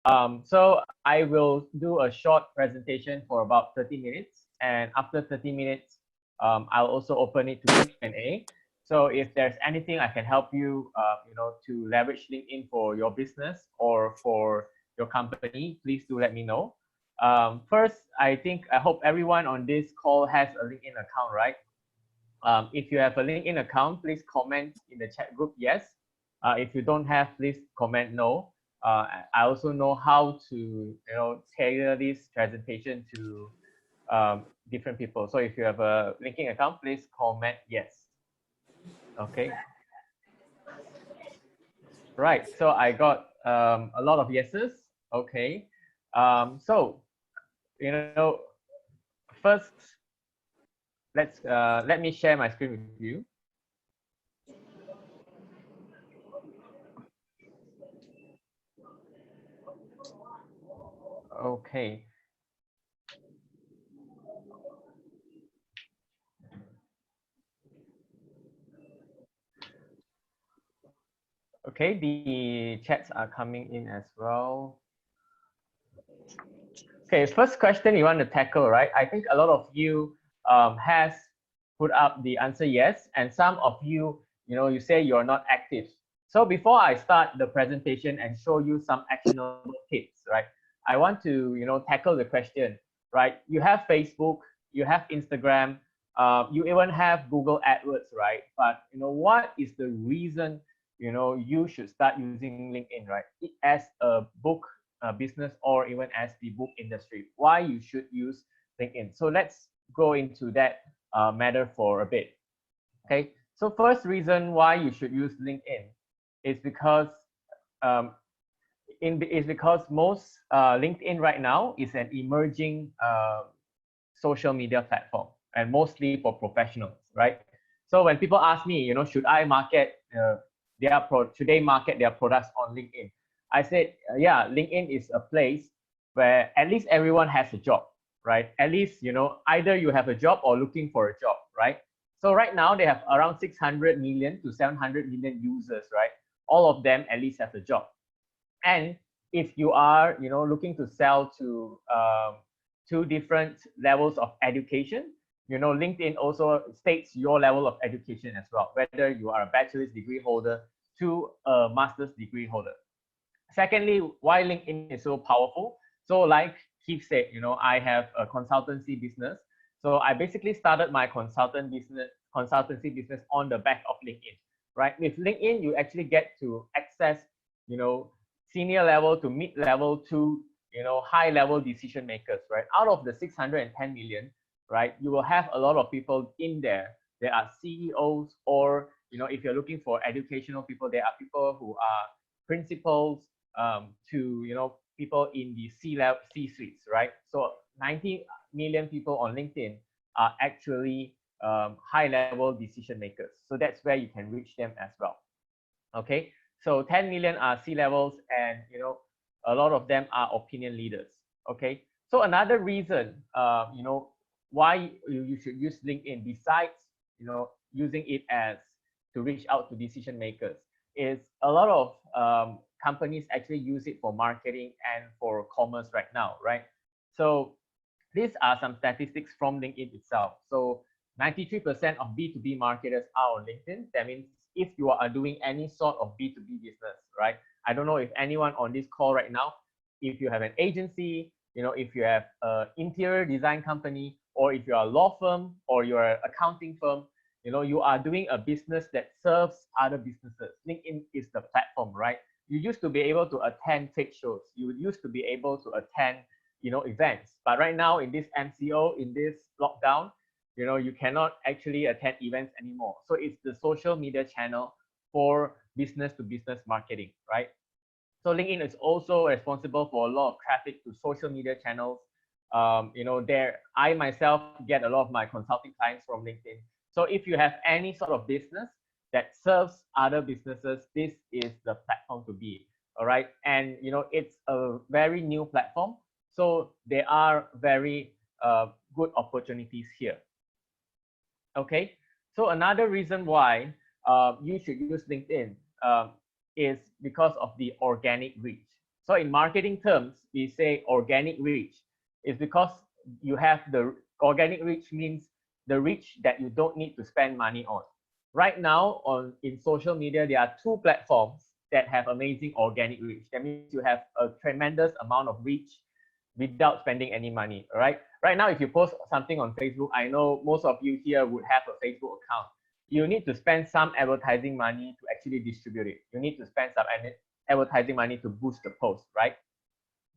So I will do a short presentation for about 30 minutes, and after 30 minutes, I'll also open it to Q&A. So if there's anything I can help you, to leverage LinkedIn for your business or for your company, please do let me know. First, I hope everyone on this call has a LinkedIn account, right? If you have a LinkedIn account, please comment in the chat group yes. If you don't have, please comment no. I also know how to tailor this presentation to different people. So if you have a LinkedIn account, please comment yes. Okay. Right. So I got a lot of yeses. Okay. So first, let me share my screen with you. Okay. Okay, the chats are coming in as well. Okay, first question you want to tackle, right? I think a lot of you has put up the answer yes, and some of you, you say you're not active. So before I start the presentation and show you some actionable tips, right? I want to, tackle the question, right? You have Facebook, you have Instagram, you even have Google AdWords, right? But what is the reason, you should start using LinkedIn, right? As a book business or even as the book industry, why you should use LinkedIn. So let's go into that matter for a bit. Okay, so first reason why you should use LinkedIn is because most LinkedIn right now is an emerging social media platform, and mostly for professionals, right? So when people ask me, should I market should they market their products on LinkedIn? I said, yeah, LinkedIn is a place where at least everyone has a job, right? At least, either you have a job or looking for a job, right? So right now they have around 600 million to 700 million users, right? All of them at least have a job. And if you are, looking to sell to two different levels of education, LinkedIn also states your level of education as well, whether you are a bachelor's degree holder to a master's degree holder. Secondly, why LinkedIn is so powerful. So like Keith said, I have a consultancy business. So I basically started my consultancy business on the back of LinkedIn, right? With LinkedIn, you actually get to access, senior level to mid level to, high level decision makers, right? Out of the 610 million, right, you will have a lot of people in there. There are CEOs, or, if you're looking for educational people, there are people who are principals, to people in the C-level, C-suites, right? So 90 million people on LinkedIn are actually high-level decision makers. So that's where you can reach them as well. Okay, so 10 million are C-levels, and a lot of them are opinion leaders. Okay, so another reason, why you should use LinkedIn, besides using it as to reach out to decision makers, is a lot of companies actually use it for marketing and for commerce right now, right? So these are some statistics from LinkedIn itself. So 93% of B2B marketers are on LinkedIn. That means if you are doing any sort of B2B business, right? I don't know if anyone on this call right now, if you have an agency, if you have an interior design company, or if you're a law firm or you're an accounting firm, you are doing a business that serves other businesses. LinkedIn is the platform, right? You used to be able to attend trade shows. You used to be able to attend, events. But right now in this MCO, in this lockdown, you cannot actually attend events anymore. So it's the social media channel for business to business marketing, right? So LinkedIn is also responsible for a lot of traffic to social media channels. I myself get a lot of my consulting clients from LinkedIn. So if you have any sort of business that serves other businesses, this is the platform to be. All right. And, it's a very new platform. So there are very good opportunities here. Okay. So another reason why you should use LinkedIn is because of the organic reach. So in marketing terms, we say organic reach. It's because you have the organic reach means the reach that you don't need to spend money on. Right now in social media, there are two platforms that have amazing organic reach. That means you have a tremendous amount of reach without spending any money. All right. Right now, if you post something on Facebook, I know most of you here would have a Facebook account. You need to spend some advertising money to actually distribute it. You need to spend some advertising money to boost the post, right?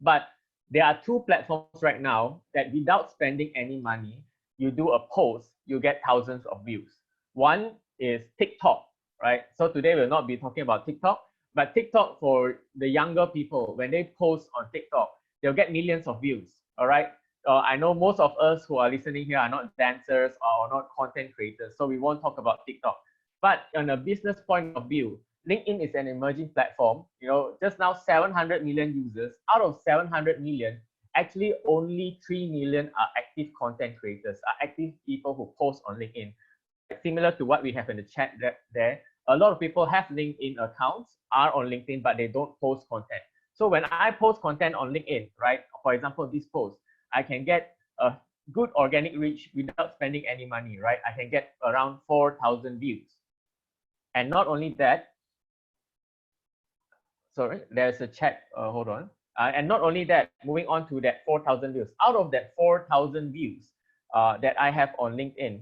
But there are two platforms right now that without spending any money, you do a post, you get thousands of views. One is TikTok, right? So today we'll not be talking about TikTok, but TikTok for the younger people, when they post on TikTok, they'll get millions of views, all right? I know most of us who are listening here are not dancers or not content creators, so we won't talk about TikTok. But on a business point of view, LinkedIn is an emerging platform. Just now 700 million users. Out of 700 million, actually only 3 million are active content creators, are active people who post on LinkedIn. Similar to what we have in the chat there, a lot of people have LinkedIn accounts, are on LinkedIn, but they don't post content. So when I post content on LinkedIn, right, for example, this post, I can get a good organic reach without spending any money, right? I can get around 4,000 views. And not only that, sorry, there's a chat, hold on. And not only that, moving on to that 4,000 views. Out of that 4,000 views that I have on LinkedIn,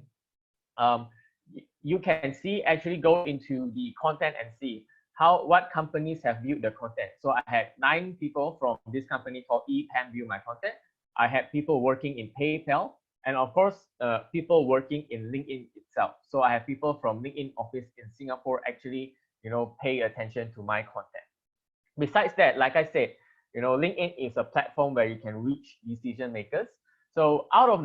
you can see, actually go into the content and see what companies have viewed the content. So I had 9 people from this company called EPAM view my content. I had people working in PayPal, and of course, people working in LinkedIn itself. So I have people from LinkedIn office in Singapore actually, pay attention to my content. Besides that, like I said, LinkedIn is a platform where you can reach decision makers. So out of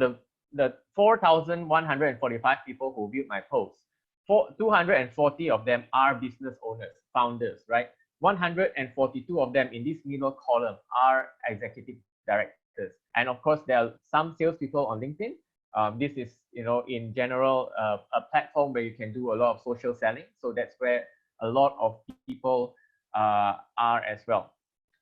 the 4,145 people who viewed my post, 240 of them are business owners, founders, right? 142 of them in this middle column are executive directors. And of course, there are some salespeople on LinkedIn. This is, in general, a platform where you can do a lot of social selling. So that's where a lot of people are as well.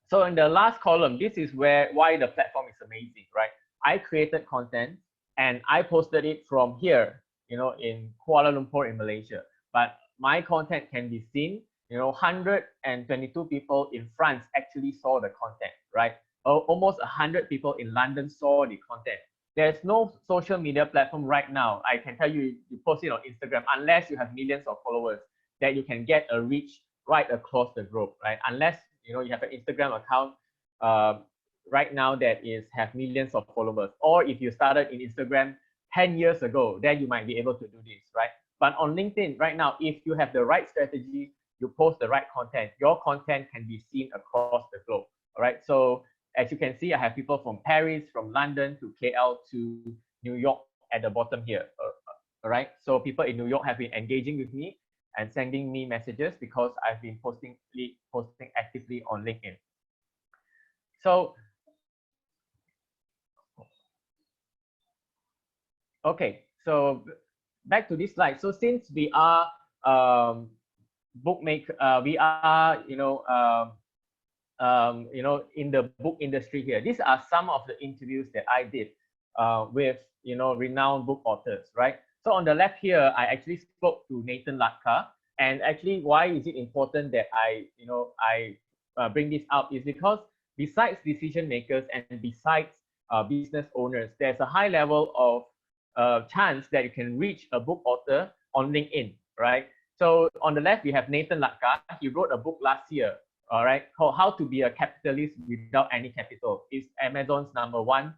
So in the last column, this is why the platform is amazing, right? I created content and I posted it from here, in Kuala Lumpur in Malaysia. But my content can be seen, 122 people in France actually saw the content, right? Almost 100 people in London saw the content. There's no social media platform right now, I can tell you, you post it on Instagram, unless you have millions of followers, that you can get a reach right across the globe, right? Unless you have an Instagram account right now that have millions of followers, or if you started in Instagram 10 years ago, then you might be able to do this, right? But on LinkedIn right now, if you have the right strategy, you post the right content, your content can be seen across the globe. All right. So as you can see, I have people from Paris, from London to KL to New York at the bottom here. All right. So people in New York have been engaging with me and sending me messages because I've been posting actively on LinkedIn. So, okay. So back to this slide. So since we are bookmaker, we are in the book industry here. These are some of the interviews that I did with renowned book authors, right? So on the left here, I actually spoke to Nathan Latka, and actually, why is it important that I bring this up is because besides decision makers and besides business owners, there's a high level of chance that you can reach a book author on LinkedIn, right? So on the left, we have Nathan Latka. He wrote a book last year, all right, called How to Be a Capitalist Without Any Capital. It's Amazon's #1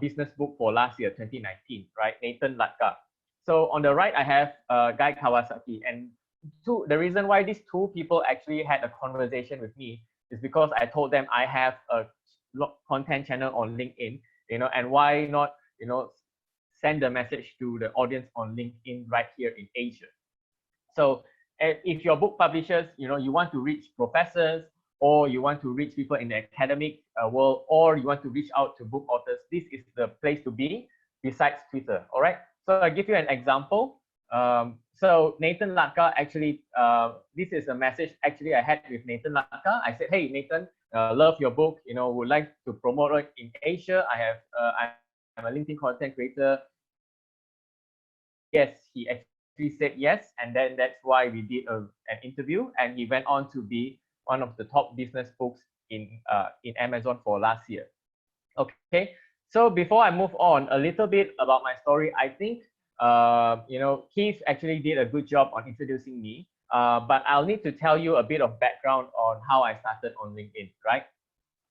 business book for last year, 2019, right? Nathan Latka. So on the right, I have Guy Kawasaki. And the reason why these two people actually had a conversation with me is because I told them I have a content channel on LinkedIn, and why not, send a message to the audience on LinkedIn right here in Asia. So if your book publishers, you want to reach professors, or you want to reach people in the academic world, or you want to reach out to book authors, this is the place to be besides Twitter. All right. So I'll give you an example. So Nathan Latka, actually, this is a message actually I had with Nathan Latka. I said, hey, Nathan, love your book, would like to promote it in Asia. I'm a LinkedIn content creator. Yes, he actually said yes, and then that's why we did an interview, and he went on to be one of the top business books in Amazon for last year. Okay, so before I move on, a little bit about my story. I think Keith actually did a good job on introducing me, but I'll need to tell you a bit of background on how I started on LinkedIn, right?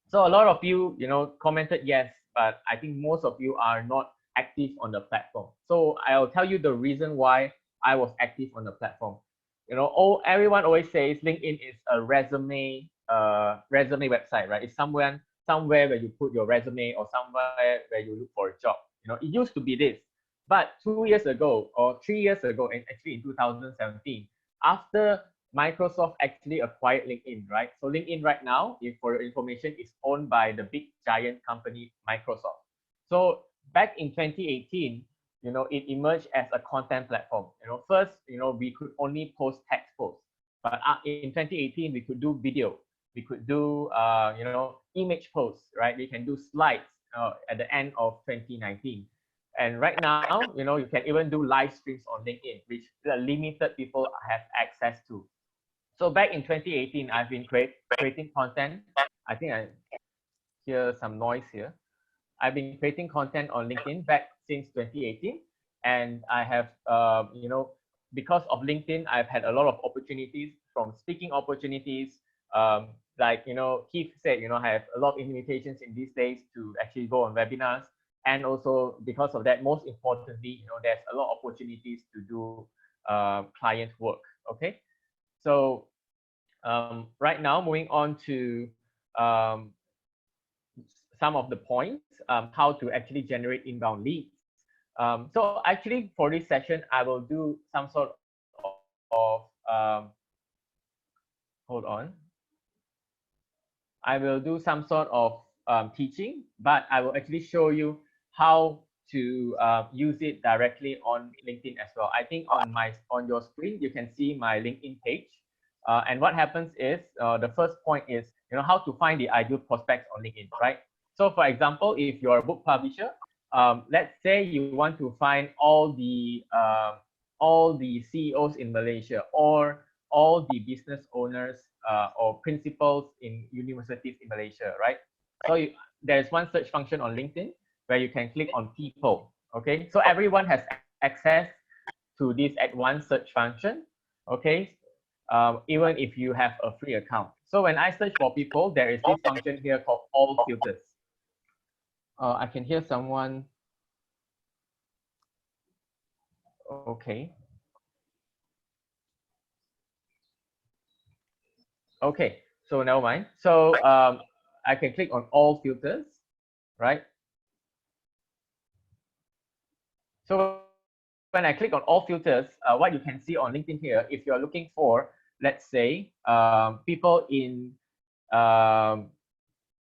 So a lot of you, commented yes, but I think most of you are not active on the platform. So I'll tell you the reason why I was active on the platform. Everyone always says LinkedIn is a resume website, right? It's somewhere where you put your resume or somewhere where you look for a job. It used to be this, but 2 years ago or 3 years ago, and actually in 2017, after Microsoft actually acquired LinkedIn, right? So LinkedIn right now, if for your information, is owned by the big giant company Microsoft. So back in 2018, it emerged as a content platform. First, we could only post text posts, but in 2018 we could do video, we could do image posts, right? We can do slides at the end of 2019. And right now, you can even do live streams on LinkedIn, which the limited people have access to. So back in 2018, I've been creating content. I think I hear some noise here. I've been creating content on LinkedIn back since 2018, and I have, because of LinkedIn, I've had a lot of opportunities, from speaking opportunities, like Keith said, I have a lot of invitations in these days to actually go on webinars, and also because of that, most importantly, there's a lot of opportunities to do client work. Okay, so right now, moving on to some of the points, how to actually generate inbound leads. So actually for this session, I will do some sort of, hold on. I will do some sort of teaching, but I will actually show you how to use it directly on LinkedIn as well. I think on your screen, you can see my LinkedIn page. And what happens is, the first point is, how to find the ideal prospects on LinkedIn, right? So for example, if you're a book publisher, let's say you want to find all the CEOs in Malaysia, or all the business owners or principals in universities in Malaysia, right? So there's one search function on LinkedIn where you can click on people. Okay, so everyone has access to this advanced search function. Okay, even if you have a free account. So when I search for people, there is this function here called all filters. I can hear someone. Okay. Okay, so never mind. So I can click on all filters, right? So when I click on all filters, what you can see on LinkedIn here, if you're looking for, let's say, people in,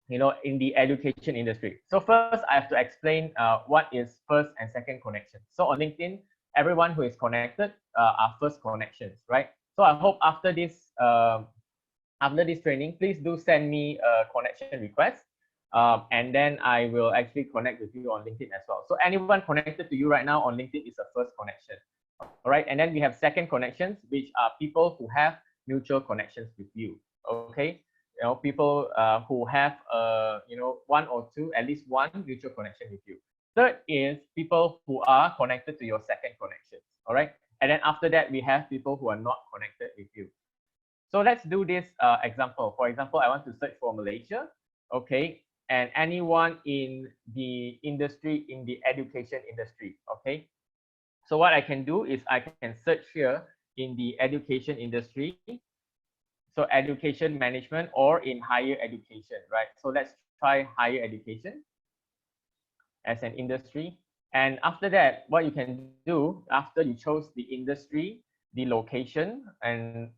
in the education industry. So first, I have to explain what is first and second connection. So on LinkedIn, everyone who is connected are first connections, right? So I hope after this training, please do send me a connection request. And then I will actually connect with you on LinkedIn as well. So anyone connected to you right now on LinkedIn is a first connection. All right. And then we have second connections, which are people who have mutual connections with you. Okay. People who have, one or two, at least one mutual connection with you. Third is people who are connected to your second connection. All right. And then after that, we have people who are not connected with you. So let's do this example. For example, I want to search for Malaysia. Okay. And anyone in the industry, in the education industry. Okay. So what I can do is I can search here in the education industry. So education management, or in higher education, right? So let's try higher education as an industry. And after that, what you can do after you chose the industry, the location, and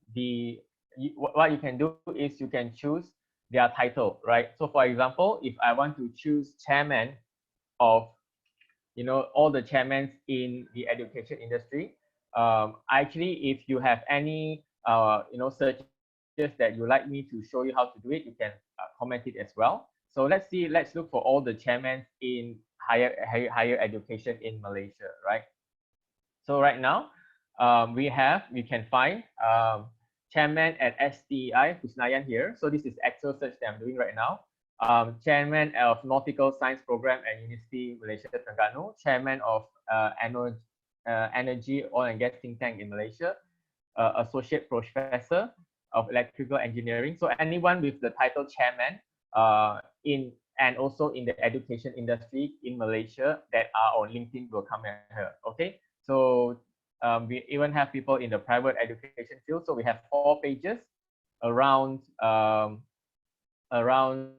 what you can do is you can choose their title, right? So for example, if I want to choose chairman of, all the chairmen in the education industry, actually, if you have any, searches that you like me to show you how to do it, you can comment it as well. So let's look for all the chairmen in higher education in Malaysia, right? So right now, we can find chairman at STI Husnayan here. So this is actual search that I'm doing right now. Chairman of Nautical Science Program at University Malaysia Terengganu, chairman of Energy Oil and Gas Think Tank in Malaysia, associate professor of electrical engineering. So anyone with the title chairman and also in the education industry in Malaysia that are on LinkedIn will come here. Okay, so we even have people in the private education field. So we have 4 pages around around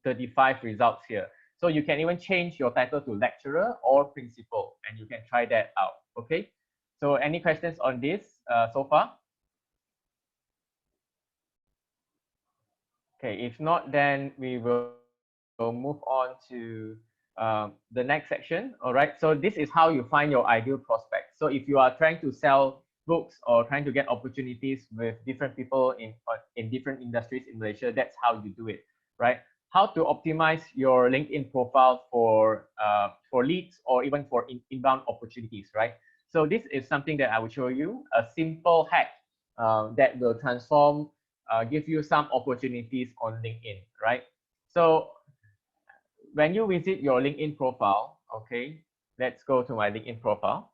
35 results here. So you can even change your title to lecturer or principal, and you can try that out. Okay. So any questions on this so far? Okay, if not, then we will move on to the next section. All right, so this is how you find your ideal prospect. So if you are trying to sell books or trying to get opportunities with different people in different industries in Malaysia, that's how you do it, right? How to optimize your LinkedIn profile for leads or even for inbound opportunities, right? So this is something that I will show you, a simple hack that will transform, give you some opportunities on LinkedIn, right? So when you visit your LinkedIn profile, okay, let's go to my LinkedIn profile.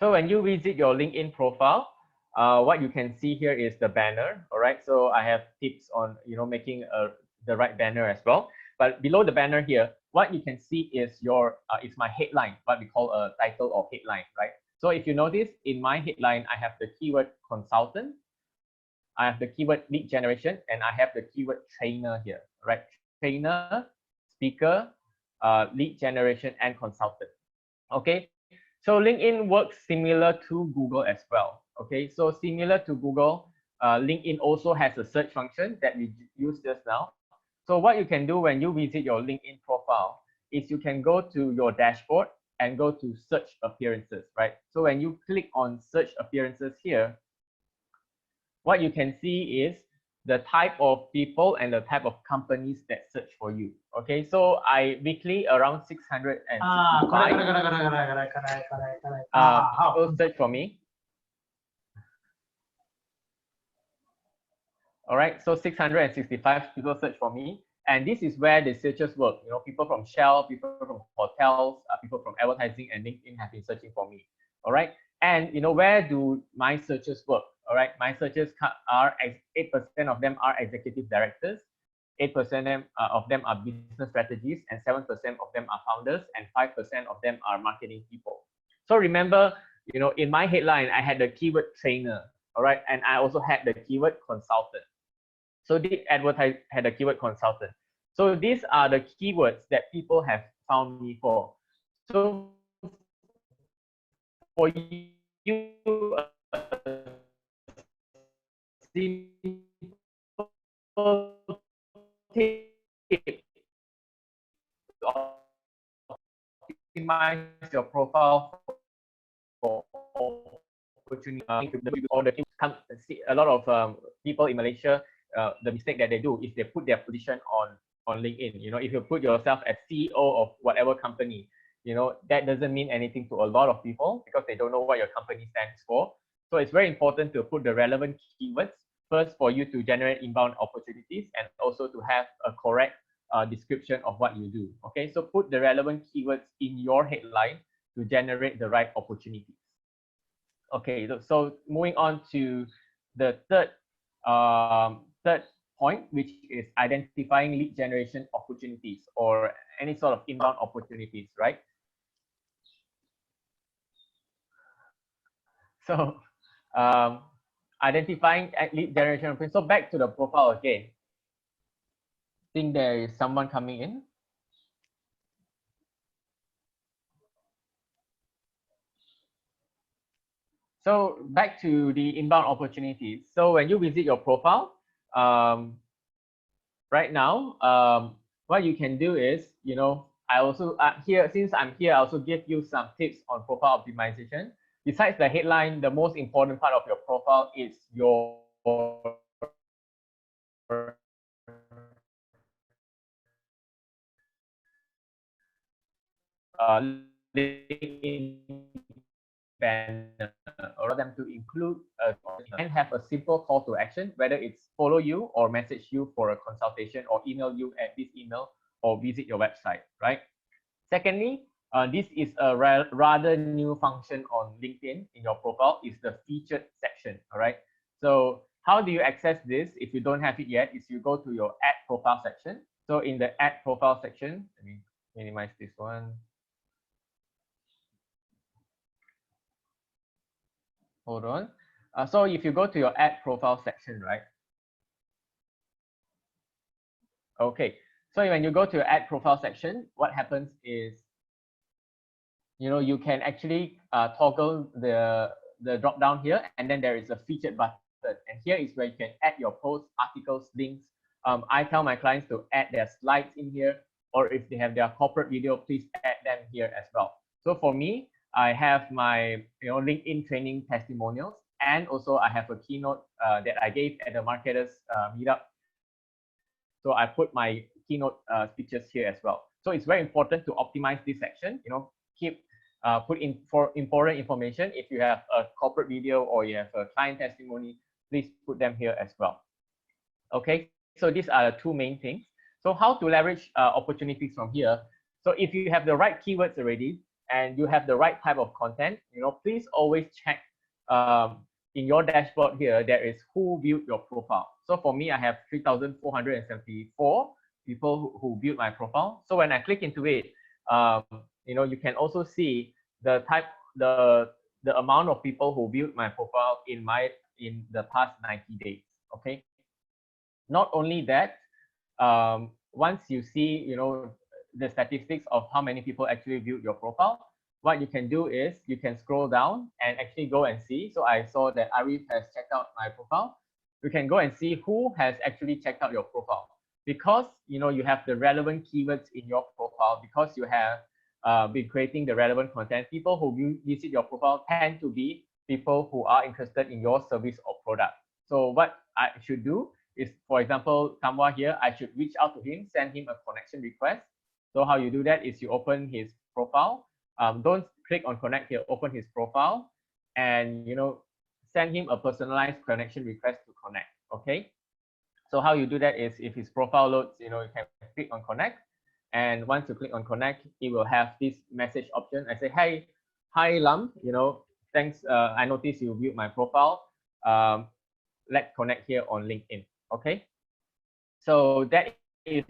So when you visit your LinkedIn profile, what you can see here is the banner. All right, so I have tips on making the right banner as well. But below the banner here, what you can see is it's my headline, what we call a title or headline, right? So if you notice in my headline, I have the keyword consultant, I have the keyword lead generation, and I have the keyword trainer here, right? Trainer, speaker, lead generation, and consultant. Okay, so LinkedIn works similar to Google as well. Okay, so similar to Google, LinkedIn also has a search function that we used just now. So what you can do when you visit your LinkedIn profile is you can go to your dashboard and go to search appearances, right? So when you click on search appearances here, what you can see is the type of people and the type of companies that search for you. Okay, so I weekly around 665 people search for me. All right, so 665 people search for me, and this is where the searches work. People from Shell, people from hotels, people from advertising and LinkedIn have been searching for me. All right, and where do my searches work? All right, my searches are 8% of them are executive directors, 8% of them are business strategists, and 7% of them are founders, and 5% of them are marketing people. So remember, in my headline, I had the keyword trainer, all right, and I also had the keyword consultant. So the advertise had a keyword consultant. So these are the keywords that people have found me for. So for you, optimize your profile for opportunity or a lot of people in Malaysia, the mistake that they do is they put their position on LinkedIn. If you put yourself as CEO of whatever company, that doesn't mean anything to a lot of people because they don't know what your company stands for. So it's very important to put the relevant keywords first for you to generate inbound opportunities and also to have a correct description of what you do. Okay, so put the relevant keywords in your headline to generate the right opportunities. Okay, so moving on to the third point, which is identifying lead generation opportunities or any sort of inbound opportunities, right? So identifying lead generation opportunities. So back to the profile again. I think there is someone coming in. So back to the inbound opportunities. So when you visit your profile, right now, what you can do is, I also here, since I'm here, I also give you some tips on profile optimization. Besides the headline, the most important part of your profile is your LinkedIn banner, or them to include and have a simple call to action, whether it's follow you or message you for a consultation or email you at this email or visit your website, right? Secondly, this is a rather new function on LinkedIn in your profile, is the featured section, all right? So how do you access this if you don't have it yet? Is you go to your add profile section. So in the add profile section, let me minimize this one. Hold on. So if you go to your add profile section, right? Okay. So when you go to your add profile section, what happens is, you can actually toggle the drop down here, and then there is a featured button. And here is where you can add your posts, articles, links. I tell my clients to add their slides in here, or if they have their corporate video, please add them here as well. So for me, I have my LinkedIn training testimonials, and also I have a keynote that I gave at the marketers meetup. So I put my keynote speeches here as well. So it's very important to optimize this section. Keep put in for important information. If you have a corporate video or you have a client testimony, please put them here as well. Okay, so these are the two main things. So how to leverage opportunities from here? So if you have the right keywords already and you have the right type of content, please always check in your dashboard here, there is who viewed your profile. So for me, I have 3,474 people who viewed my profile. So when I click into it, you can also see the amount of people who viewed my profile in the past 90 days. Okay. Not only that, once you see the statistics of how many people actually viewed your profile, what you can do is you can scroll down and actually go and see. So I saw that Arif has checked out my profile. You can go and see who has actually checked out your profile, because you have the relevant keywords in your profile, because you have been creating the relevant content. People who visit your profile tend to be people who are interested in your service or product. So what I should do is, for example, Kamwa here, I should reach out to him, send him a connection request. So how you do that is you open his profile. Don't click on connect here, open his profile, and send him a personalized connection request to connect. Okay. So how you do that is, if his profile loads, you can click on connect. And once you click on connect, it will have this message option. I say, hey, hi Lam, thanks. I noticed you viewed my profile. Let's connect here on LinkedIn. Okay. So that is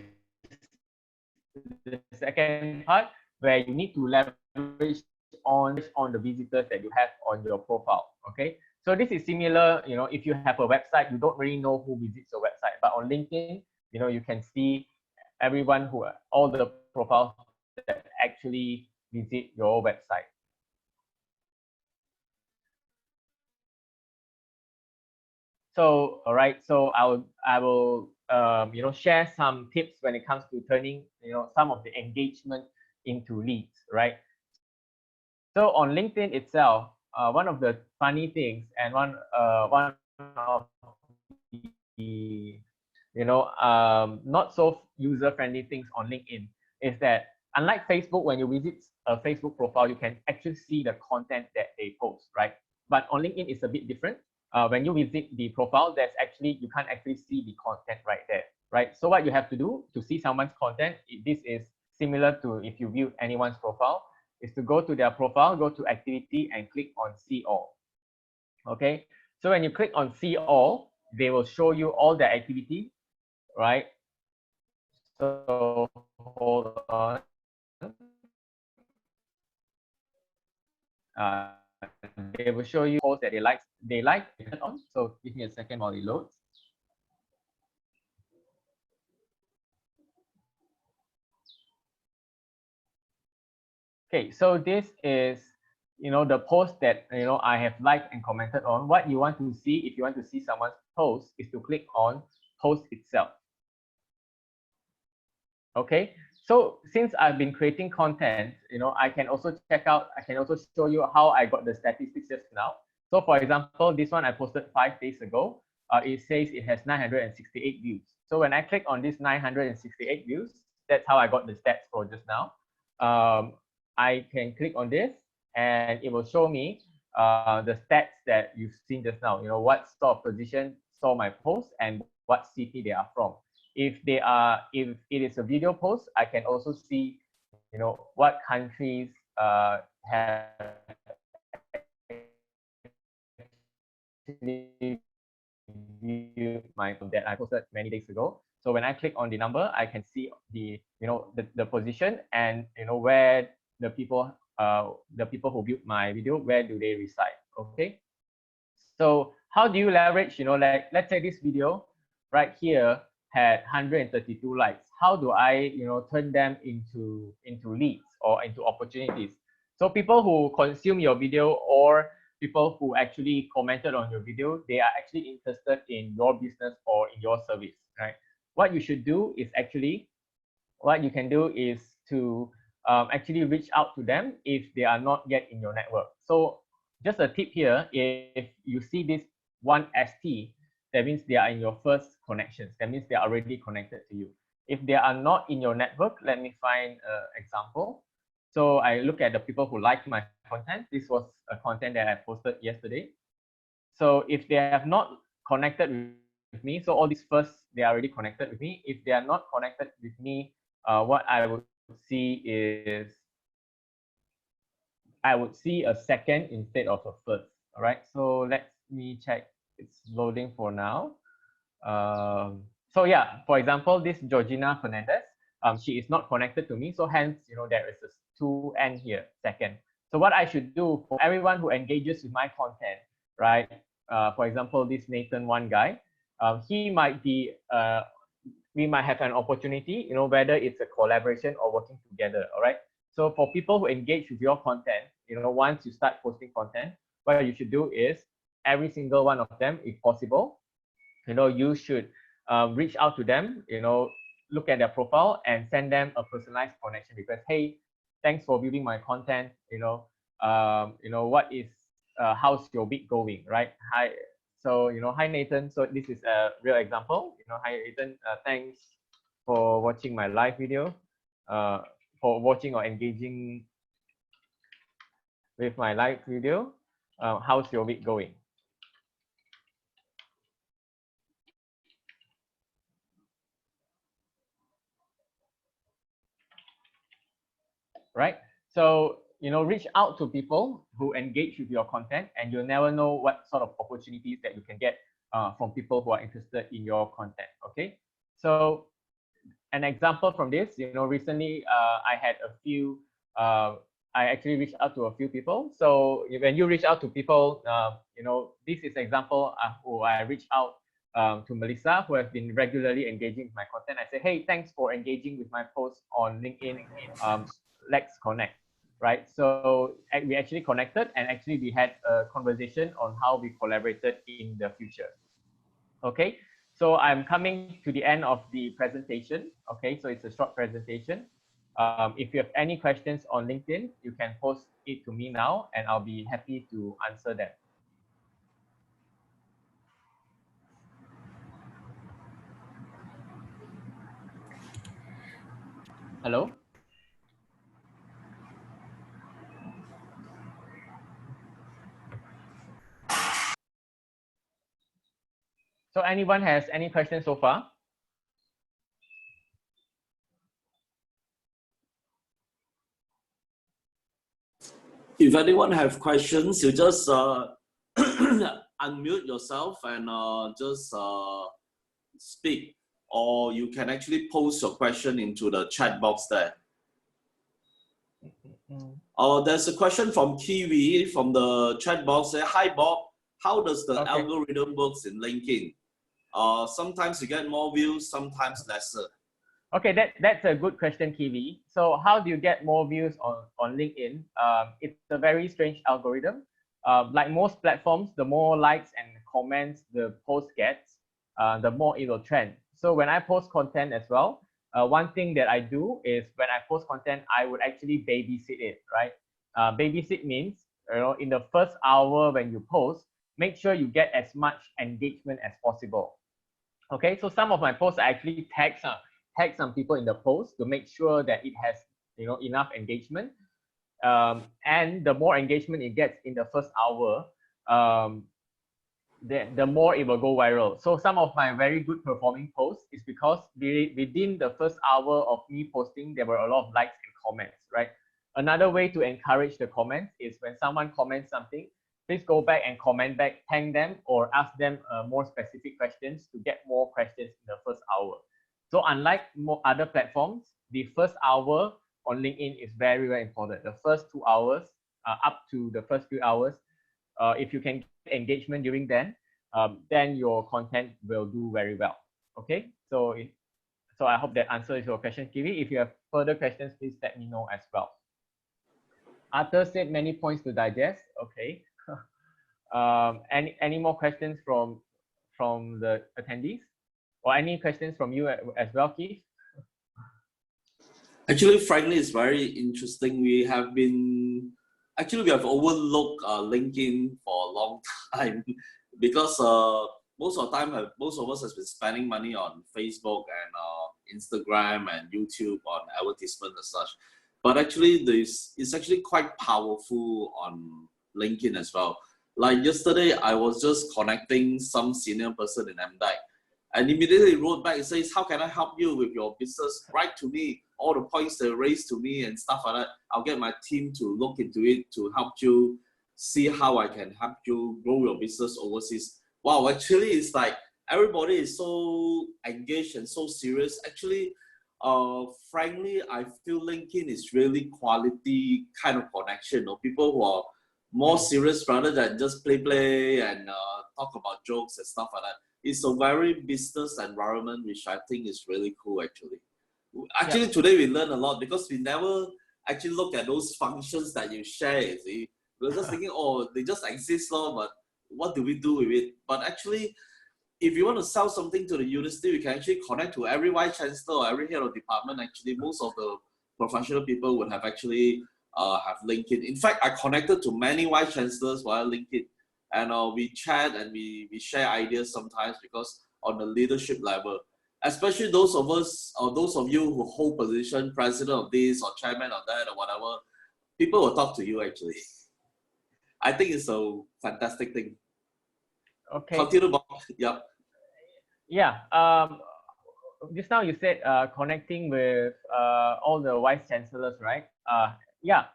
the second part, where you need to leverage on the visitors that you have on your profile. Okay. So this is similar, if you have a website, you don't really know who visits your website, but on LinkedIn, you can see everyone all the profiles that actually visit your website. So, all right, so I will share some tips when it comes to turning some of the engagement into leads, right? So on LinkedIn itself, one of the funny things, and one of the not so user-friendly things on LinkedIn is that, unlike Facebook, when you visit a Facebook profile, you can actually see the content that they post, right? But on LinkedIn, it's a bit different. When you visit the profile, you can't actually see the content right there, right? So what you have to do to see someone's content, this is similar to if you view anyone's profile, is to go to their profile, go to activity, and click on see all. Okay, so when you click on see all, they will show you all the activity, right? So hold on. They will show you posts that they like on. So give me a second while it loads. Okay, so this is the post that I have liked and commented on. What you want to see, if you want to see someone's post, is to click on post itself. Okay, so since I've been creating content, I can also show you how I got the statistics just now. So for example, this one I posted 5 days ago. it says it has 968 views. So when I click on this 968 views, that's how I got the stats for just now. I can click on this and it will show me the stats that you've seen just now. You know, what sort of position saw my post and what city they are from. If it is a video post, I can also see, you know, what countries have viewed my that I posted many days ago. So when I click on the number, I can see the, you know, the position and, you know, where the people who viewed my video, where do they reside? Okay. So how do you leverage, you know, like let's say this video right here had 132 likes. How do I, you know, turn them into leads or into opportunities? So people who consume your video or people who actually commented on your video, they are actually interested in your business or in your service, right? What you should do is actually, what you can do is to actually reach out to them if they are not yet in your network. So just a tip here, if you see this one ST, that means they are in your first connections. That means they are already connected to you. If they are not in your network, let me find an example. So I look at the people who like my content. This was a content that I posted yesterday. So if they have not connected with me, so all these first, they are already connected with me. If they are not connected with me, what I would see is I would see a second instead of a first. All right, so let me check. It's loading for now. So yeah, for example, this Georgina Fernandez, she is not connected to me. So hence, you know, there is a 2N here, second. So what I should do for everyone who engages with my content, right? For example, this Nathan one guy, he might be, we might have an opportunity, you know, whether it's a collaboration or working together, all right? So for people who engage with your content, you know, once you start posting content, what you should do is every single one of them, if possible, you know, you should reach out to them, you know, look at their profile and send them a personalized connection request. Hey, thanks for viewing my content. You know, what is, how's your week going, right? Hi. So, you know, hi Nathan. So this is a real example. You know, hi Nathan. Thanks for watching my live video. For watching or engaging with my live video. How's your week going? Right? So, you know, reach out to people who engage with your content, and you'll never know what sort of opportunities that you can get from people who are interested in your content. Okay. So an example from this, you know, recently I had a few, I actually reached out to a few people. So when you reach out to people, you know, this is example who I reached out to Melissa, who has been regularly engaging with my content. I say, hey, thanks for engaging with my post on LinkedIn. Let's connect, right? So we actually connected, and actually we had a conversation on how we collaborated in the future. Okay, so I'm coming to the end of the presentation. Okay, so it's a short presentation. If you have any questions on LinkedIn, you can post it to me now, and I'll be happy to answer them. Hello? So anyone has any questions so far? If anyone have questions, you just unmute yourself and just speak, or you can actually post your question into the chat box there. There's a question from Kiwi from the chat box. Say, hi Bob, how does the algorithm works in LinkedIn? Sometimes you get more views, sometimes lesser. Okay, that's a good question, Kiwi. So how do you get more views on LinkedIn? It's a very strange algorithm. Like most platforms, the more likes and comments the post gets, the more it will trend. So when I post content as well, one thing that I do is when I post content, I would actually babysit it, right? Babysit means, you know, in the first hour when you post, make sure you get as much engagement as possible. Okay, so some of my posts I actually tag some people in the post to make sure that it has enough engagement. And the more engagement it gets in the first hour, the more it will go viral. So some of my very good performing posts is because within the first hour of me posting, there were a lot of likes and comments, right? Another way to encourage the comments is when someone comments something, please go back and comment back, thank them, or ask them more specific questions to get more questions in the first hour. So unlike other platforms, the first hour on LinkedIn is very, very important. The first 2 hours, up to the first few hours, if you can get engagement during then your content will do very well. Okay, so I hope that answers your question, Kiwi. If you have further questions, please let me know as well. Arthur said many points to digest. Okay. Any more questions from the attendees, or any questions from you as well, Keith? Actually, frankly, it's very interesting. We have overlooked LinkedIn for a long time because most of the time, most of us has been spending money on Facebook and Instagram and YouTube on advertisement and such. But actually, it's actually quite powerful on LinkedIn as well. Like yesterday, I was just connecting some senior person in MDAC, and immediately wrote back and says, "How can I help you with your business? Write to me all the points they raised to me and stuff like that. I'll get my team to look into it to help you see how I can help you grow your business overseas." Wow, actually, it's like everybody is so engaged and so serious. Actually, frankly, I feel LinkedIn is really quality kind of connection, or people who are more serious rather than just play and talk about jokes and stuff like that. It's a very business environment, which I think is really cool actually. Actually, today we learned a lot because we never actually look at those functions that you share. You see, we're just thinking, oh, they just exist, but what do we do with it? But actually, if you want to sell something to the university, we can actually connect to every vice chancellor or every head of department. Actually, most of the professional people would have actually have LinkedIn. In fact, I connected to many vice chancellors via LinkedIn, and we chat and we share ideas sometimes because on the leadership level, especially those of us or those of you who hold position, president of this or chairman of that or whatever, people will talk to you actually. I think it's a fantastic thing. Okay. Continue, Bob. Yeah. Yeah. Just now you said connecting with all the vice chancellors, right? Yeah.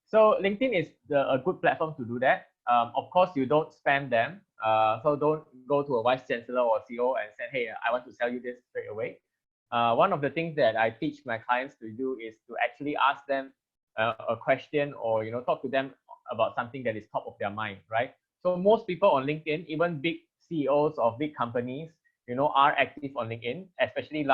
So LinkedIn is a good platform to do that. Of course, you don't spam them. So don't go to a vice chancellor or CEO and say, "Hey, I want to sell you this straight away." One of the things that I teach my clients to do is to actually ask them a question, or talk to them about something that is top of their mind, right? So most people on LinkedIn, even big CEOs of big companies, are active on LinkedIn, especially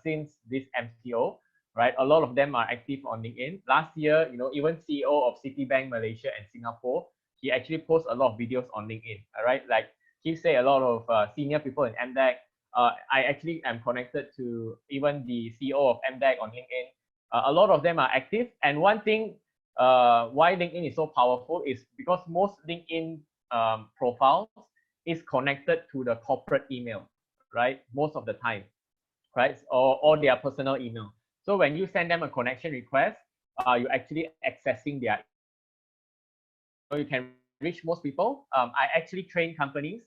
since this MCO, right? A lot of them are active on LinkedIn. Last year, even CEO of Citibank Malaysia and Singapore, he actually posts a lot of videos on LinkedIn, all right? Like he say a lot of senior people in MDAC. I actually am connected to even the CEO of MDAC on LinkedIn. A lot of them are active. And one thing why LinkedIn is so powerful is because most LinkedIn profiles is connected to the corporate email, right? Most of the time, right? Or their personal email. So when you send them a connection request, you're actually accessing their. So you can reach most people. I actually train companies,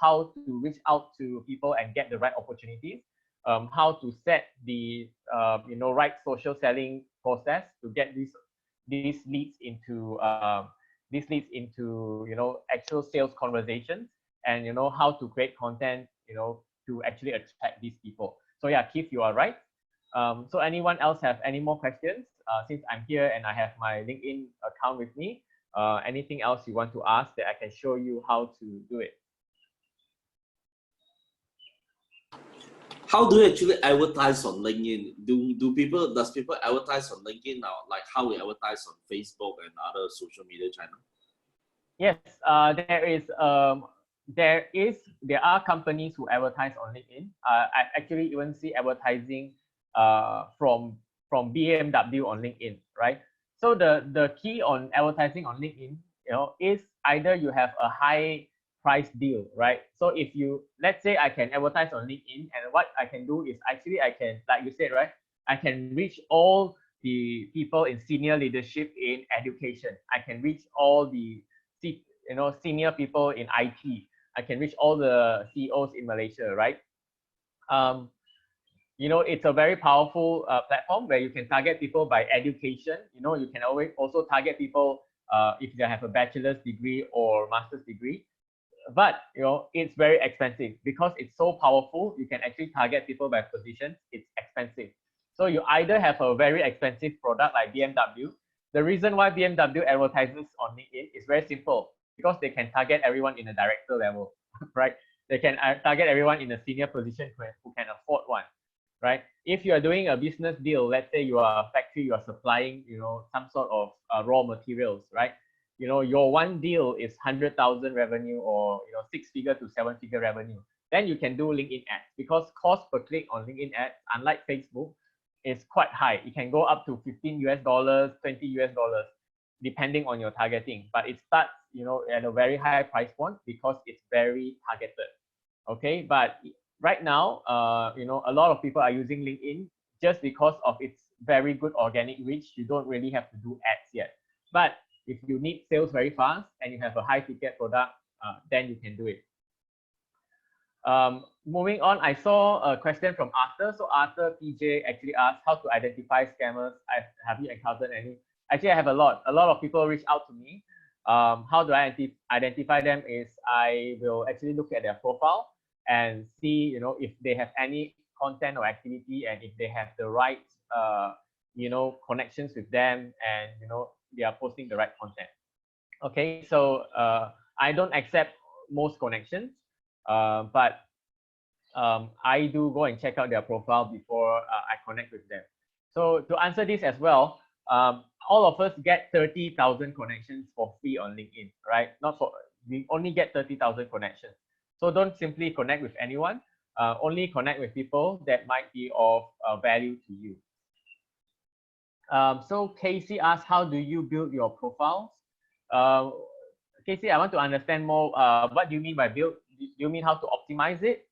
how to reach out to people and get the right opportunities. How to set the right social selling process to get these leads into actual sales conversations, and how to create content to actually attract these people. So yeah, Keith, you are right. So anyone else have any more questions? Since I'm here and I have my LinkedIn account with me, anything else you want to ask that I can show you how to do it? How do you actually advertise on LinkedIn? Does people advertise on LinkedIn now, like how we advertise on Facebook and other social media channels? Yes, there are companies who advertise on LinkedIn. I actually even see advertising from BMW on LinkedIn, right? So the key on advertising on LinkedIn, is either you have a high price deal, right? So if you, let's say I can advertise on LinkedIn, and what I can do is actually I can, like you said, right? I can reach all the people in senior leadership in education. I can reach all the senior people in IT. I can reach all the CEOs in Malaysia, right? It's a very powerful platform where you can target people by education. You can always also target people if they have a bachelor's degree or master's degree. But it's very expensive because it's so powerful. You can actually target people by positions. It's expensive. So you either have a very expensive product like BMW. The reason why BMW advertises on LinkedIn is very simple, because they can target everyone in a director level, right? They can target everyone in a senior position who can afford one, right? If you are doing a business deal, let's say you are a factory, you are supplying, some sort of raw materials, right? Your one deal is 100,000 revenue, or 6-figure to 7-figure revenue. Then you can do LinkedIn ads, because cost per click on LinkedIn ads, unlike Facebook, is quite high. It can go up to $15 US, $20 US, depending on your targeting. But it starts, at a very high price point because it's very targeted. Okay, but right now, a lot of people are using LinkedIn just because of its very good organic reach. You don't really have to do ads yet. But if you need sales very fast and you have a high ticket product, then you can do it. Moving on, I saw a question from Arthur. So Arthur PJ actually asked how to identify scammers. Have you encountered any? Actually, I have a lot. A lot of people reach out to me. How do I identify them is I will actually look at their profile and see, if they have any content or activity, and if they have the right, connections with them, and, they are posting the right content. Okay, so I don't accept most connections, but I do go and check out their profile before I connect with them. So to answer this as well, all of us get 30,000 connections for free on LinkedIn, right? We only get 30,000 connections. So don't simply connect with anyone. Only connect with people that might be of value to you. So Casey asked, how do you build your profiles? Casey, I want to understand more. What do you mean by build? Do you mean how to optimize it,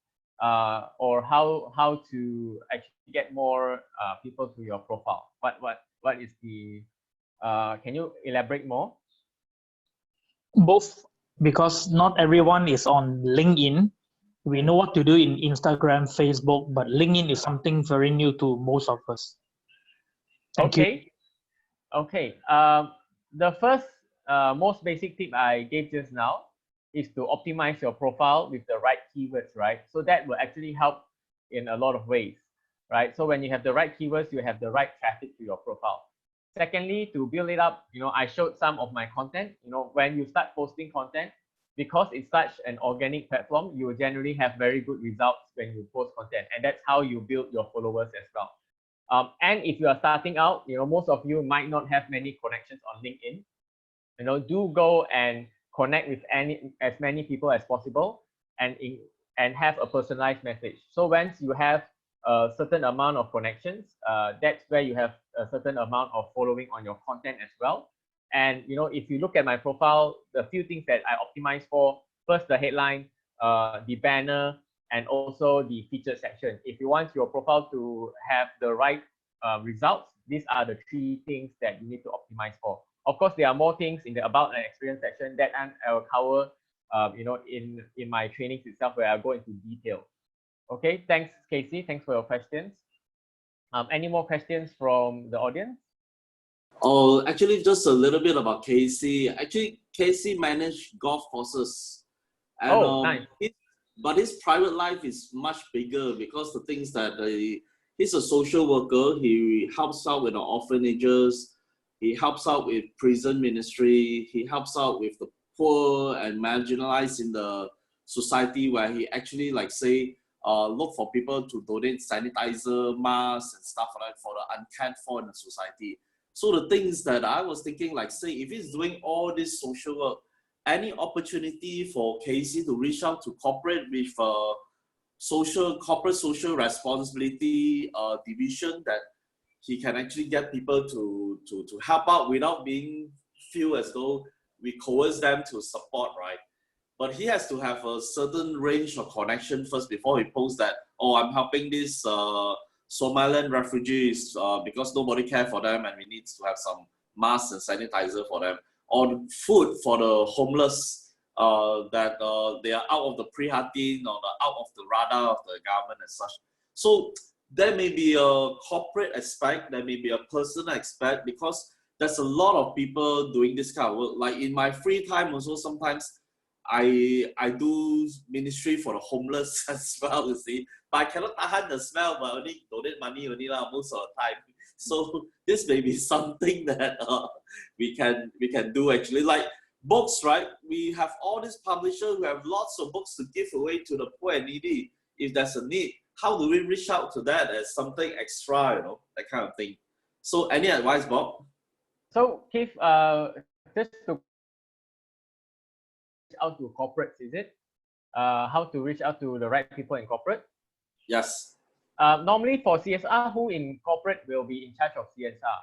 or how to actually get more people to your profile? What is the? Can you elaborate more? Both, because not everyone is on LinkedIn. We know what to do in Instagram, Facebook, but LinkedIn is something very new to most of us. Thank you. Okay. The first most basic tip I gave just now is to optimize your profile with the right keywords, right? So that will actually help in a lot of ways, right? So when you have the right keywords, you have the right traffic to your profile. Secondly, to build it up, I showed some of my content. When you start posting content, because it's such an organic platform, you will generally have very good results when you post content, and that's how you build your followers as well. And if you are starting out, most of you might not have many connections on LinkedIn. Do go and connect with as many people as possible, and have a personalized message. So once you have a certain amount of connections, that's where you have a certain amount of following on your content as well. And if you look at my profile, the few things that I optimize for: first, the headline, the banner, and also the featured section. If you want your profile to have the right results, these are the 3 things that you need to optimize for. Of course, there are more things in the about and experience section that I will cover, in my trainings itself, where I'll go into detail. Okay, thanks, Casey. Thanks for your questions. Any more questions from the audience? Oh, actually, just a little bit about Casey. Actually, Casey managed golf courses. And, nice. But his private life is much bigger, because the things that he's a social worker. He helps out with the orphanages. He helps out with prison ministry. He helps out with the poor and marginalized in the society, where he actually, like, say, look for people to donate sanitizer, masks, and stuff like that for the uncared for in the society. So the things that I was thinking, like, say, if he's doing all this social work, any opportunity for Casey to reach out to corporate with corporate social responsibility division, that he can actually get people to help out without being feel as though we coerce them to support, right? but he has to have a certain range of connection first before he posts that, oh, I'm helping these Somalian refugees because nobody cares for them and we need to have some masks and sanitizer for them, or food for the homeless that they are out of the prihatin or out of the radar of the government and such. So there may be a corporate aspect, there may be a personal aspect, because there's a lot of people doing this kind of work. Like in my free time also, sometimes I do ministry for the homeless as well, you see. But I cannot tahan the smell, but only donate money only most of the time. So this may be something that we can do actually. Like books, right? We have all these publishers who have lots of books to give away to the poor and needy. If there's a need, how do we reach out to that as something extra, that kind of thing. So any advice, Bob? So Keith, just to reach out to corporates, is it? How to reach out to the right people in corporate? Yes. Normally for CSR, who in corporate will be in charge of CSR?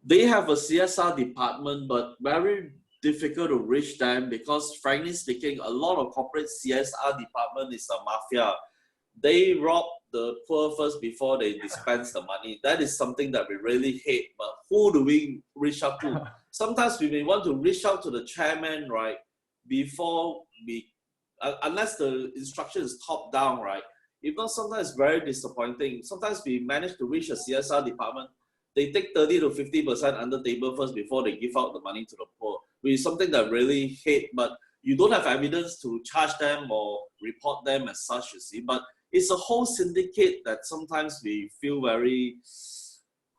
They have a CSR department, but very difficult to reach them because, frankly speaking, a lot of corporate CSR department is a mafia. They rob the poor first before they dispense the money. That is something that we really hate. But who do we reach out to? Sometimes we may want to reach out to the chairman, right? Before we, unless the instruction is top down, right? If not, sometimes it's very disappointing. Sometimes we manage to reach a CSR department. They take 30 to 50% under table first before they give out the money to the poor, which is something that I really hate. But you don't have evidence to charge them or report them as such, you see. But it's a whole syndicate that sometimes we feel very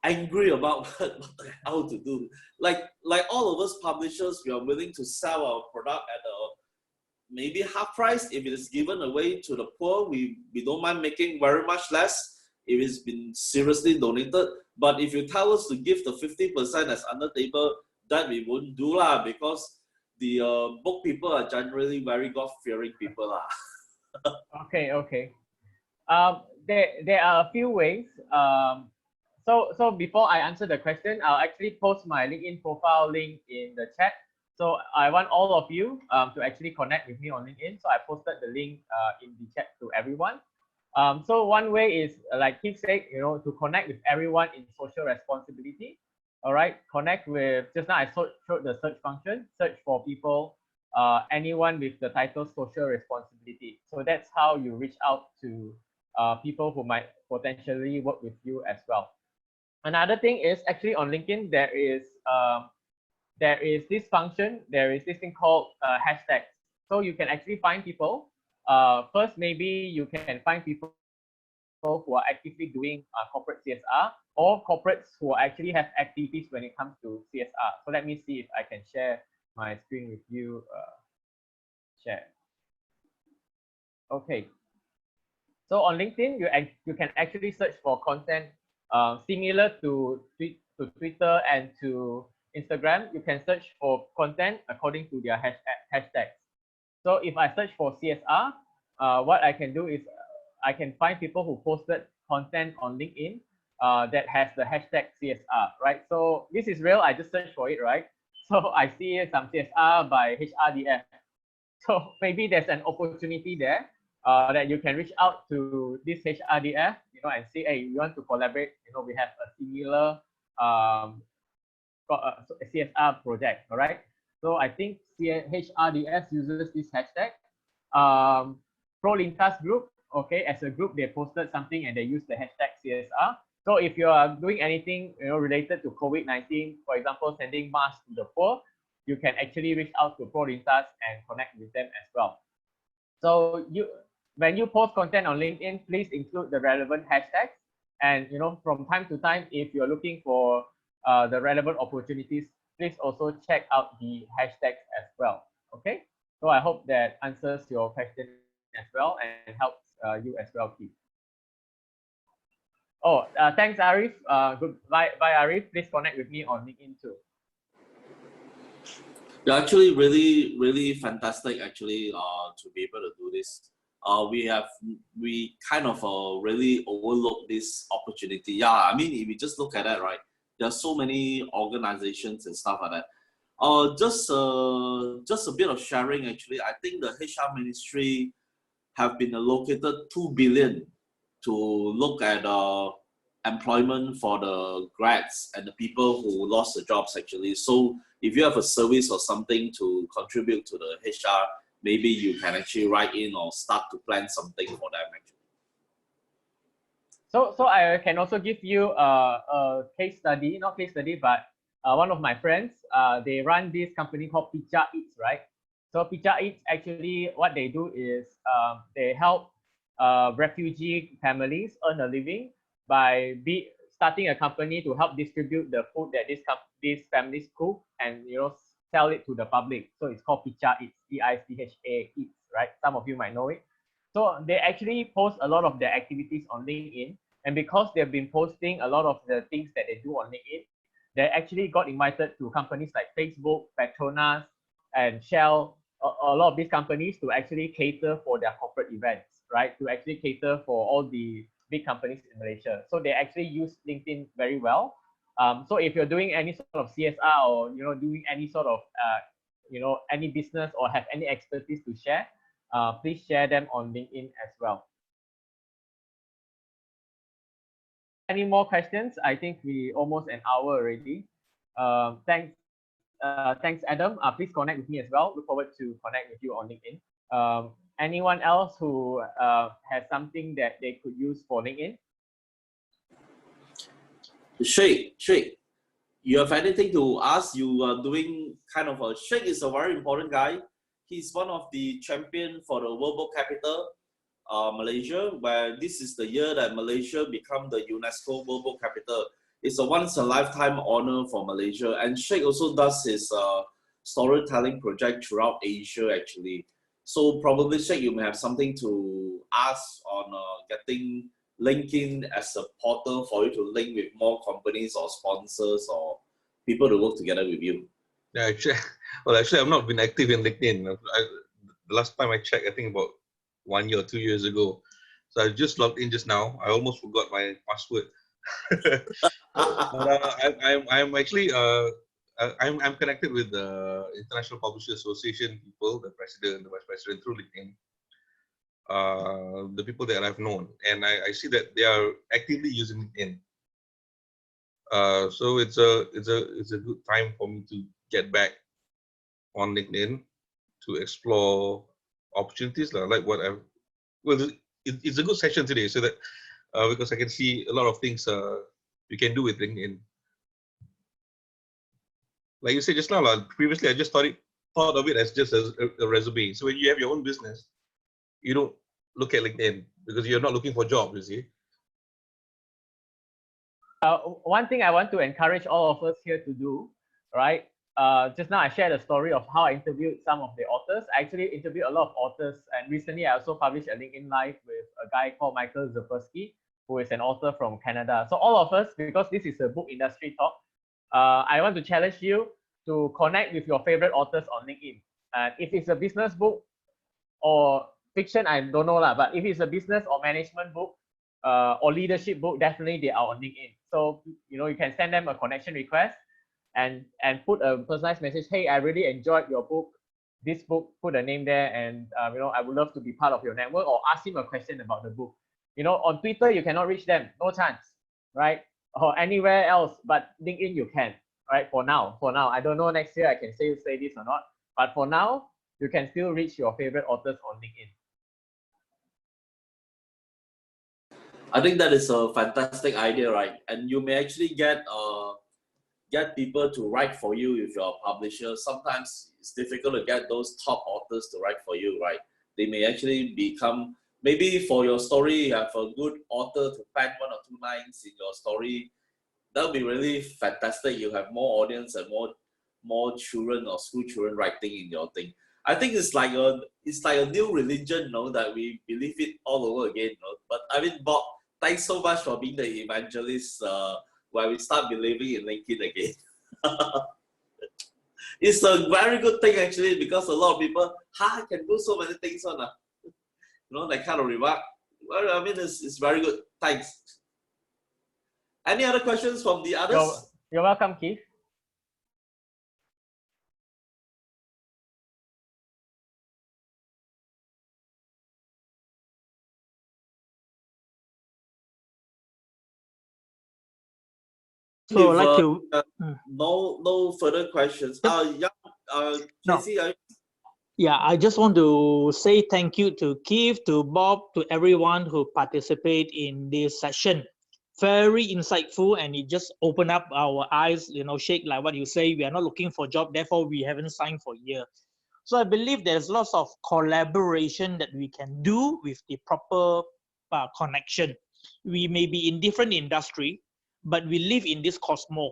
angry about what the hell to do. Like all of us publishers, we are willing to sell our product at maybe half price. If it is given away to the poor, we don't mind making very much less if it's been seriously donated. But if you tell us to give the 50% as under table, that we won't do lah, because the book people are generally very God-fearing people lah. Okay. There are a few ways. So before I answer the question, I'll actually post my LinkedIn profile link in the chat. So I want all of you to actually connect with me on LinkedIn. So I posted the link in the chat to everyone. So one way is, like Keith said, to connect with everyone in social responsibility. All right, connect with, just now I showed the search function, search for people, anyone with the title social responsibility. So that's how you reach out to people who might potentially work with you as well. Another thing is actually on LinkedIn, there is this function, there is this thing called hashtags. So you can actually find people. First, maybe you can find people who are actively doing corporate CSR, or corporates who actually have activities when it comes to CSR. So let me see if I can share my screen with you. Share. Okay. So on LinkedIn, you can actually search for content similar to Twitter and to Instagram. You can search for content according to their hashtags. So if I search for CSR, what I can do is I can find people who posted content on LinkedIn that has the hashtag CSR, right? So this is real. I just searched for it, right? So I see some CSR by HRDF. So maybe there's an opportunity there that you can reach out to this HRDF, and say, hey, we want to collaborate. We have a similar CSR project, all right? So I think HRDF uses this hashtag. Pro Lintas group, okay, as a group, they posted something and they use the hashtag CSR. So if you are doing anything related to COVID-19, for example, sending masks to the poor, you can actually reach out to Pro Lintas and connect with them as well. So when you post content on LinkedIn, please include the relevant hashtags. And from time to time, if you're looking for the relevant opportunities, please also check out the hashtags as well. Okay, so I hope that answers your question as well and helps you as well, Keith. Oh, thanks, Arif. Goodbye, Arif. Please connect with me on LinkedIn too. You're actually really fantastic actually to be able to do this. We kind of really overlook this opportunity. Yeah, I mean, if you just look at that, right, there are so many organizations and stuff like that. Just a bit of sharing actually. I think the HR ministry have been allocated 2 billion to look at employment for the grads and the people who lost their jobs actually. So if you have a service or something to contribute to the HR, maybe you can actually write in or start to plan something for them actually. So I can also give you a case study, not case study, but one of my friends, they run this company called Pizza Eats, right? So Pizza Eats, actually what they do is they help refugee families earn a living by starting a company to help distribute the food that these families cook and sell it to the public. So it's called Pizza Eats, E-I-C-H-A Eats, right? Some of you might know it. So they actually post a lot of their activities on LinkedIn, and because they've been posting a lot of the things that they do on LinkedIn, they actually got invited to companies like Facebook, Petronas, and Shell, a lot of these companies to actually cater for their corporate events, right? To actually cater for all the big companies in Malaysia. So they actually use LinkedIn very well. So if you're doing any sort of CSR or doing any sort of any business or have any expertise to share, please share them on LinkedIn as well. Any more questions? I think we almost an hour already. Thanks, Adam. Please connect with me as well. Look forward to connect with you on LinkedIn. Anyone else who has something that they could use for LinkedIn? Sheikh, you have anything to ask? You are doing kind of Sheikh is a very important guy. He's one of the champion for the World Book Capital, Malaysia, where this is the year that Malaysia become the UNESCO World Book Capital. It's a once-in-a-lifetime honor for Malaysia. And Sheikh also does his storytelling project throughout Asia, actually. So probably, Sheikh, you may have something to ask on getting LinkedIn as a portal for you to link with more companies or sponsors or people to work together with you. Yeah, actually, I've not been active in LinkedIn. The last time I checked, I think about 1 year or 2 years ago. So I just logged in just now. I almost forgot my password. I'm actually I'm connected with the International Publishers Association people, the president, the vice president through LinkedIn. The people that I've known, and I see that they are actively using LinkedIn. So it's a good time for me to get back on LinkedIn to explore opportunities like what I've. Well, it's a good session today, so that because I can see a lot of things you can do with LinkedIn. Like you said just now, previously I just thought of it as just a resume. So when you have your own business, you don't look at LinkedIn because you're not looking for jobs, you see. One thing I want to encourage all of us here to do, right? Just now I shared a story of how I interviewed some of the authors. I actually interviewed a lot of authors, and recently I also published a LinkedIn Live with a guy called Michael Zapersky, who is an author from Canada. So all of us, because this is a book industry talk, I want to challenge you to connect with your favorite authors on LinkedIn. And if it's a business book or fiction, I don't know lah, but if it's a business or management book or leadership book, definitely they are on LinkedIn. So you can send them a connection request and put a personalized message. Hey, I really enjoyed your book. This book, put a name there, and I would love to be part of your network, or ask him a question about the book. On Twitter you cannot reach them, no chance, right? Or anywhere else, but LinkedIn you can, right? For now, I don't know next year I can say this or not, but for now you can still reach your favorite authors on LinkedIn. I think that is a fantastic idea, right? And you may actually get people to write for you if you're a publisher. Sometimes it's difficult to get those top authors to write for you, right? They may actually become, maybe for your story, you have a good author to pen 1 or 2 lines in your story. That would be really fantastic. You have more audience and more children or school children writing in your thing. I think it's like a new religion, that we believe it all over again. But I mean, Bob, thanks so much for being the evangelist where we start believing in LinkedIn again. It's a very good thing actually, because a lot of people, I can do so many things on that kind of remark. Well, I mean, it's very good. Thanks. Any other questions from the others? You're welcome, Keith. So I'd If like to. no further questions. Yep. No. Casey, Yeah, I just want to say thank you to Keith, to Bob, to everyone who participate in this session. Very insightful, and it just opened up our eyes, shake like what you say. We are not looking for a job, therefore we haven't signed for a year. So I believe there's lots of collaboration that we can do with the proper connection. We may be in different industry, but we live in this cosmos,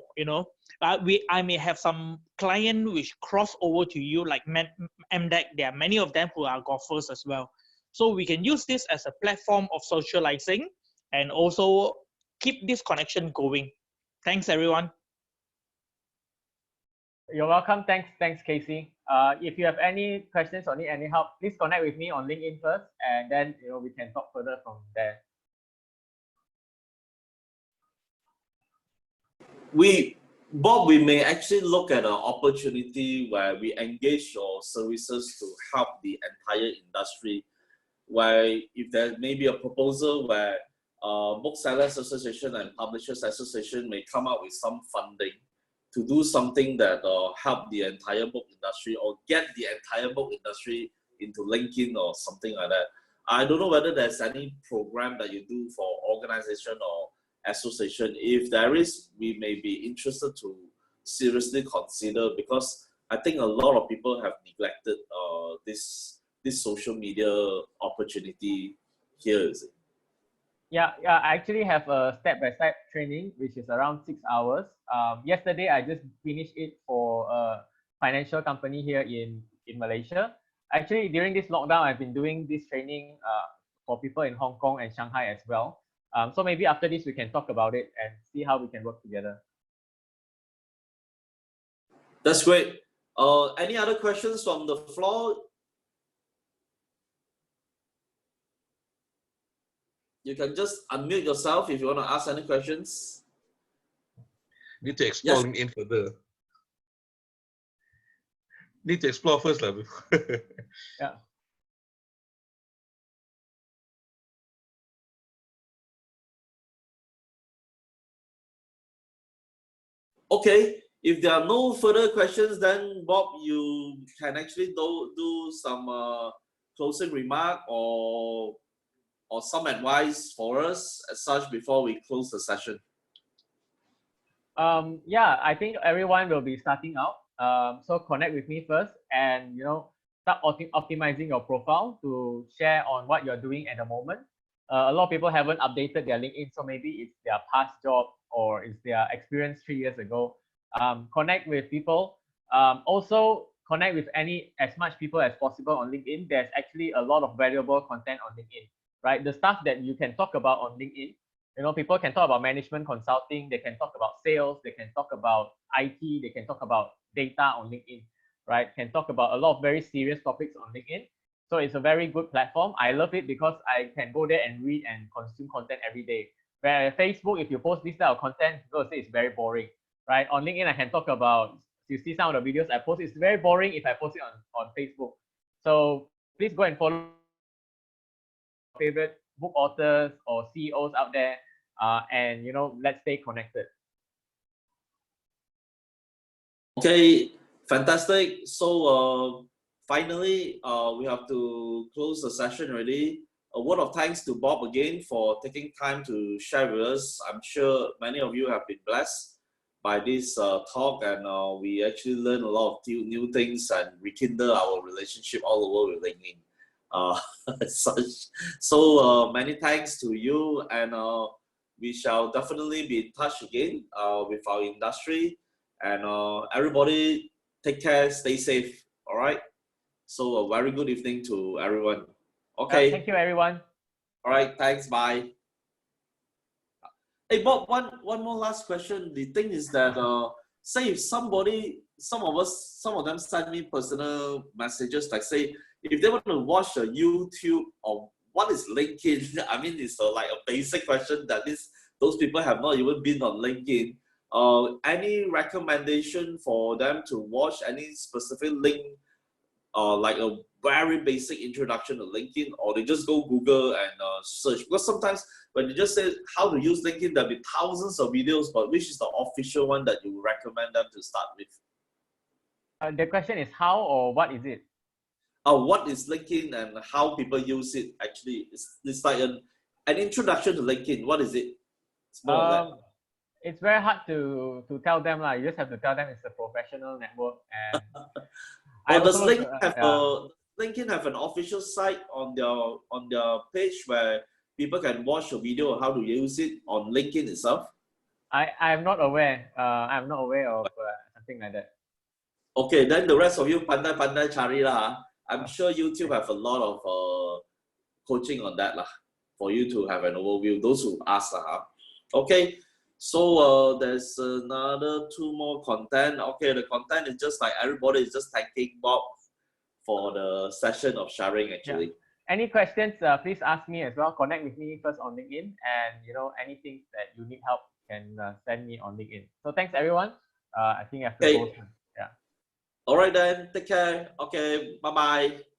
I may have some client which cross over to you like MDEC. There are many of them who are golfers as well. So we can use this as a platform of socializing and also keep this connection going. Thanks, everyone. You're welcome. Thanks, Casey. If you have any questions or need any help, please connect with me on LinkedIn first, and then we can talk further from there. Bob, we may actually look at an opportunity where we engage your services to help the entire industry. Where if there may be a proposal where Booksellers Association and Publishers Association may come up with some funding to do something that help the entire book industry or get the entire book industry into LinkedIn or something like that. I don't know whether there's any program that you do for organization or association. If there is, we may be interested to seriously consider, because I think a lot of people have neglected this social media opportunity here. Is it? Yeah, I actually have a step-by-step training, which is around 6 hours. Yesterday, I just finished it for a financial company here in Malaysia. Actually, during this lockdown, I've been doing this training for people in Hong Kong and Shanghai as well. So maybe after this, we can talk about it and see how we can work together. That's great. Any other questions from the floor? You can just unmute yourself if you want to ask any questions. Need to explore LinkedIn further. Need to explore first, lah. Yeah. Okay, if there are no further questions, then Bob, you can actually do some closing remark or some advice for us as such before we close the session. Yeah, I think everyone will be starting out. So connect with me first, and start optimizing your profile to share on what you're doing at the moment. A lot of people haven't updated their LinkedIn, so maybe it's their past job or it's their experience 3 years ago. Connect with people. Also connect with as much people as possible on LinkedIn. There's actually a lot of valuable content on LinkedIn, right? The stuff that you can talk about on LinkedIn, people can talk about management consulting, they can talk about sales, they can talk about IT, they can talk about data on LinkedIn, right? Can talk about a lot of very serious topics on LinkedIn. So it's a very good platform. I love it because I can go there and read and consume content every day. Where Facebook, if you post this type of content, people will say it's very boring, right? On LinkedIn, I can talk about, you see some of the videos I post, it's very boring if I post it on Facebook. So please go and follow favorite book authors or CEOs out there, and let's stay connected. Okay, fantastic. So finally, we have to close the session already. A word of thanks to Bob again for taking time to share with us. I'm sure many of you have been blessed by this talk, and we actually learned a lot of new things and rekindle our relationship all over with LinkedIn. So many thanks to you, and we shall definitely be in touch again with our industry. And everybody take care, stay safe. All right. So a very good evening to everyone. Okay. Thank you, everyone. All right. Thanks. Bye. Hey, Bob, one more last question. The thing is that say if some of them send me personal messages, like say if they want to watch a YouTube or what is LinkedIn? I mean, it's like a basic question that is those people have not even been on LinkedIn. Any recommendation for them to watch any specific link like a very basic introduction to LinkedIn, or they just go Google and search? Because sometimes when you just say how to use LinkedIn, there'll be thousands of videos, but which is the official one that you recommend them to start with? The question is how or what is it? What is LinkedIn and how people use it? Actually, it's like an introduction to LinkedIn. What is it? It's more of that. It's very hard to tell them lah. You just have to tell them it's a professional network. And Or does LinkedIn have an official site on their page where people can watch a video of how to use it on LinkedIn itself? I'm not aware. I'm not aware of something like that. Okay, then the rest of you pandai cari lah. I'm sure YouTube have a lot of coaching on that lah, for you to have an overview. Those who ask lah. Okay, so there's another 2 more content. Okay, the content is just like everybody is just thanking Bob for the session of sharing actually. Yeah. Any questions? Please ask me as well. Connect with me first on LinkedIn, and anything that you need help can send me on LinkedIn. So thanks everyone. I think I have to go. Yeah. All right then. Take care. Okay. Bye bye.